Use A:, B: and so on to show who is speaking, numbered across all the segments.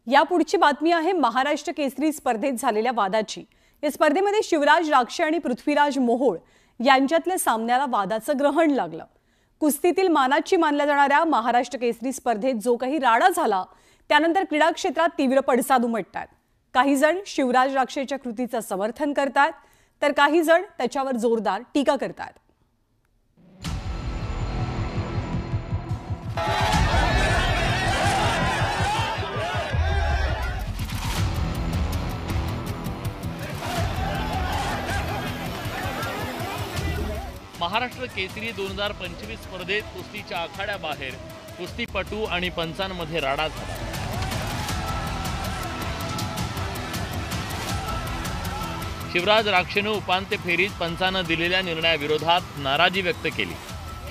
A: यापुढची बातमी आहे महाराष्ट्र केसरी स्पर्धेत झालेल्या वादाची। या स्पर्धेमध्ये शिवराज राक्षे आणि पृथ्वीराज मोहोळ यांच्यातल्या सामन्याला वादाचं ग्रहण लागलं। कुस्तीतील मानाची मानल्या जाणाऱ्या महाराष्ट्र केसरी स्पर्धेत जो काही राडा झाला त्यानंतर क्रीडा क्षेत्रात तीव्र पडसाद उमटतात। काही जण शिवराज राक्षेच्या कृतीचं समर्थन करतात तर काही जण त्याच्यावर जोरदार टीका करतात।
B: महाराष्ट्र केसरी 2025 स्पर्धेत कुस्तीच्या आखाड्याबाहेर कुस्तीपटू आणि पंचांमध्ये राडा झाला। शिवराज राक्षेने उपांत्य फेरीत पंचांना दिलेल्या निर्णयाविरोधात नाराजी व्यक्त केली।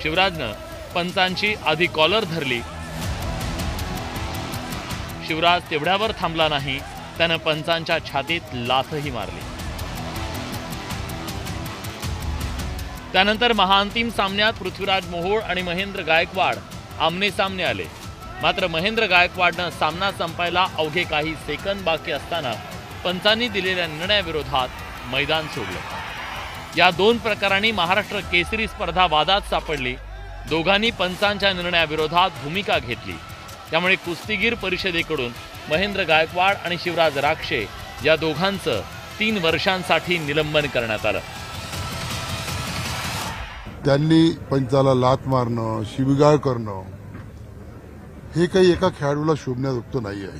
B: शिवराजने पंचांची आधी कॉलर धरली। शिवराज तेवढ्यावर थांबला नाही, त्याने पंचांच्या छातीत लाथही मारली। त्यानंतर महाअंतिम सामन्यात पृथ्वीराज मोहोळ आणि महेंद्र गायकवाड आमने सामने आले। मात्र महेंद्र गायकवाडने सामना संपायला अवघे काही सेकंद बाकी असताना पंचांनी दिलेल्या निर्णयाविरोधात मैदान सोडले। या दोन प्रकारांनी महाराष्ट्र केसरी स्पर्धा वादात सापडली। दोघांनी पंचांच्या निर्णयाविरोधात भूमिका घेतली। त्यामुळे कुस्तीगीर परिषदेकडून महेंद्र गायकवाड आणि शिवराज राक्षे या दोघांचं 3 वर्षांसाठी निलंबन करण्यात आलं।
C: त्यांनी पंचाला लात मारणं, शिवीगाळ करणं हे काही एका खेळाडूला शोभण्याजोगतं नाही आहे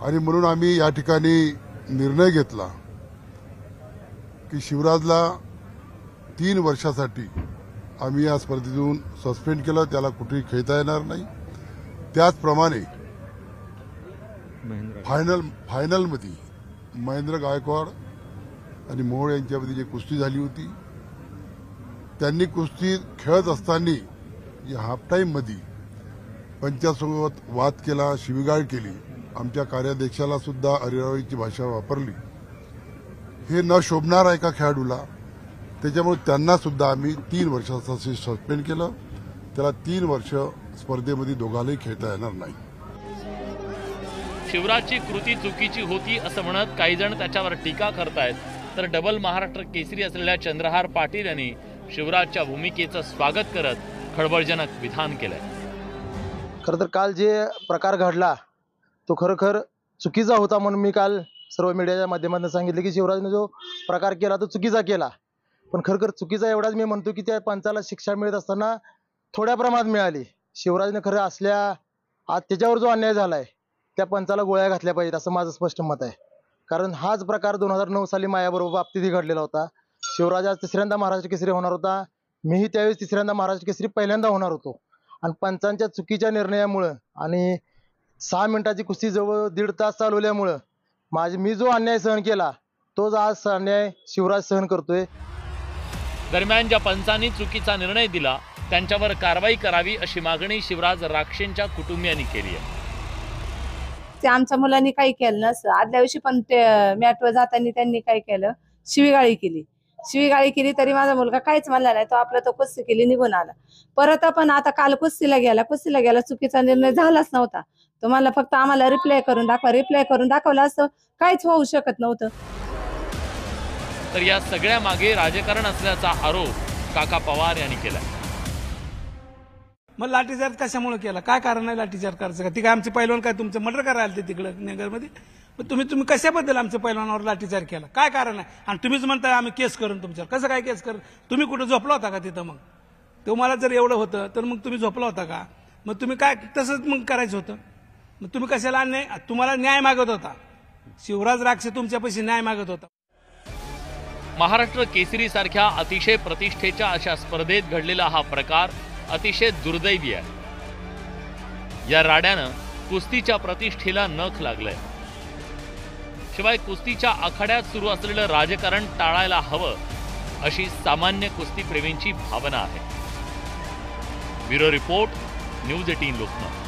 C: आणि म्हणून आम्ही या ठिकाणी निर्णय घेतला की शिवराजला 3 वर्षासाठी आम्ही या स्पर्धेतून सस्पेंड केलं, त्याला कुठेही खेळता येणार नाही। त्याचप्रमाणे फायनलमध्ये महेंद्र गायकवाड आणि मोहोळ यांच्यामध्ये जी कुस्ती झाली होती, त्यांनी कुस्ती खेळत असताना हाफ टाईममध्ये पंचासोबत वाद केला, शिवीगाळ केली, आमच्या कार्याध्यक्षाला सुद्धा अरेरावीची भाषा वापरली। हे न शोभणार एका खेळाडूला, त्याच्यामुळे त्यांना सुद्धा आम्ही 3 वर्षासाठी सस्पेंड केलं। त्याला 3 वर्ष स्पर्धेमध्ये दोघांनाही खेळता येणार नाही।
B: शिवराजची कृती चुकीची होती असं म्हणत काही जण त्याच्यावर टीका करतायत, तर डबल महाराष्ट्र केसरी असलेल्या चंद्रहार पाटील यांनी शिवराजच्या भूमिकेचं स्वागत करत खळबळजनक विधान केलंय।
D: खरं तर काल जे प्रकार घडला तो खरोखर चुकीचा होता म्हणून मी काल सर्व मीडियाच्या माध्यमातून सांगितले की शिवराजने जो प्रकार केला तो चुकीचा केला। पण खरोखर चुकीचा एवढाच मी म्हणतो की त्या पंचाला शिक्षा मिळत असताना थोड्या प्रमाणात मिळाली। शिवराजने खरं असल्या आज त्याच्यावर जो अन्याय झालाय त्या पंचाला गोळ्या घातल्या पाहिजेत असं माझं स्पष्ट मत आहे। कारण हाच प्रकार 2009 साली माझ्याबरोबर बाबतीतही घडलेला होता। शिवराज आज 3ऱ्यांदा महाराष्ट्र केसरी होणार होता, मीही त्यावेळेस 3ऱ्यांदा महाराष्ट्र केसरी पहिल्यांदा होणार होतो आणि पंचांच्या चुकीच्या निर्णयामुळे आणि 6 मिनिटाची कुस्ती जवळ 1.5 तास चालवल्यामुळे मी जो अन्याय सहन केला तोच आज अन्याय शिवराज सहन करतोय।
B: दरम्यान ज्या पंचांनी चुकीचा निर्णय दिला त्यांच्यावर कारवाई करावी अशी मागणी शिवराज राक्षेंच्या कुटुंबियांनी केली आहे।
E: ते आमच्या मुलांनी काही केलं नसतं। आदल्या दिवशी पण ते मॅटवर जाताना त्यांनी काय केलं, शिवीगाळी केली तरी माझा मुलगा काहीच म्हणला नाही, तो आपला तो कुस्ती केली निघून आला। परत आपण आता काल कुस्तीला गेला चुकीचा निर्णय झालाच नव्हता। तो मला फक्त आम्हाला रिप्लाय करून दाखवला असतं काहीच होऊ शकत नव्हतं।
B: तर या सगळ्या मागे राजकारण असल्याचा आरोप काका पवार यांनी केला।
F: मग लाठीचार्ज कशामुळे केला, काय कारण आहे लाठीचार्ज करायचं का? ती काय आमचे पैलवान काय तुमचं मर्डर करायला आले तिकडे नगरमध्ये? मग तुम्ही कशाबद्दल आमच्या पैलवानावर लाठीचार्ज केला, काय कारण आहे? आणि तुम्हीच म्हणताय आम्ही केस करून तुमच्यावर, कसं काय केस करून? तुम्ही कुठे झोपला होता का तिथं? मग तुम्हाला जर एवढं होतं तर मग तुम्ही झोपला होता का? मग तुम्ही काय तसंच मग करायचं होतं? मग तुम्ही कशाला तुम्हाला न्याय मागत होता? शिवराज राक्षे तुमच्यापाशी न्याय मागत होता।
B: महाराष्ट्र केसरी सारख्या अतिशय प्रतिष्ठेच्या अशा स्पर्धेत घडलेला हा प्रकार अतिशय दुर्दैवी आहे। या राड्यानं कुस्तीच्या प्रतिष्ठेला नख लागलंय। शिवाय कुस्तीच्या आखाड्यात सुरू असलेलं राजकारण टाळायला हवं अशी सामान्य कुस्तीप्रेमींची भावना आहे। Bureau report, news 18 Lokmat.